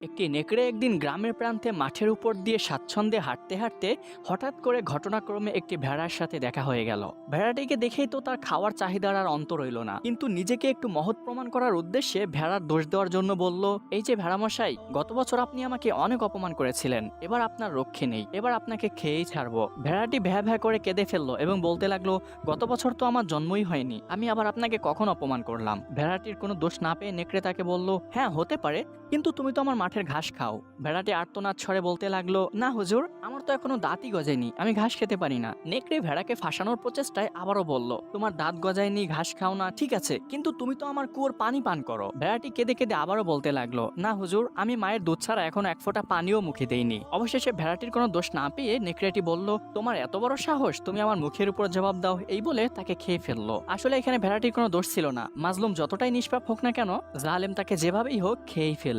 একটি নেকড়ে একদিন গ্রামের প্রান্তে মাঠের উপর দিয়ে স্বাচ্ছন্দ্যে হাঁটতে হাঁটতে হঠাৎ করে ঘটনাক্রমে একটি ভেড়ার সাথে দেখা হয়ে গেল। ভেড়াটিকে দেখেই তো তার খাওয়ার চাহিদার আর অন্ত রইল না, কিন্তু নিজেকে একটু মহৎ প্রমাণ করার উদ্দেশ্যে ভেড়ার দোষ দেওয়ার জন্য বলল, এই যে ভেড়ামশাই, গত বছর আপনি আমাকে অনেক অপমান করেছিলেন, এবার আপনার রক্ষে নেই, এবার আপনাকে খেয়েই ছাড়বো। ভেড়াটি ভ্যা ভ্যা করে কেঁদে ফেললো এবং বলতে লাগলো, গত বছর তো আমার জন্মই হয়নি, আমি আবার আপনাকে কখন অপমান করলাম? ভেড়াটির কোনো দোষ না পেয়ে নেকড়ে তাকে বলল, হ্যাঁ হতে পারে, কিন্তু তুমি তো আমার মাঠের ঘাস খাও। ভেড়াটি আর্তনাদ স্বরে বলতে লাগলো, না হুজুর, আমার তো এখনো দাঁতই গজায়নি, আমি ঘাস খেতে পারি না। নেকড়ে ভেড়াকে ফাঁসানোর প্রচেষ্টায় আবারও বলল, তোমার দাঁত গজায়নি, ঘাস খাও না, ঠিক আছে, কিন্তু তুমি তো আমার কুয়োর পানি পান করো। ভেড়াটি কেঁদে কেঁদে আবারও বলতে লাগলো, না হুজুর, আমি মায়ের দুধ ছাড়া এখনো এক ফোঁটা পানিও মুখে দেইনি। অবশেষে ভেড়াটির কোনো দোষ না পেয়ে নেকড়েটি বলল, তোমার এত বড় সাহস, তুমি আমার মুখের উপর জবাব দাও, এই বলে তাকে খেয়ে ফেললো। আসলে এখানে ভেড়াটির কোনো দোষ ছিল না, মাজলুম যতটাই নিষ্পাপ হোক না কেন, জালেম তাকে যেভাবেই হোক খেয়েই ফেলবে।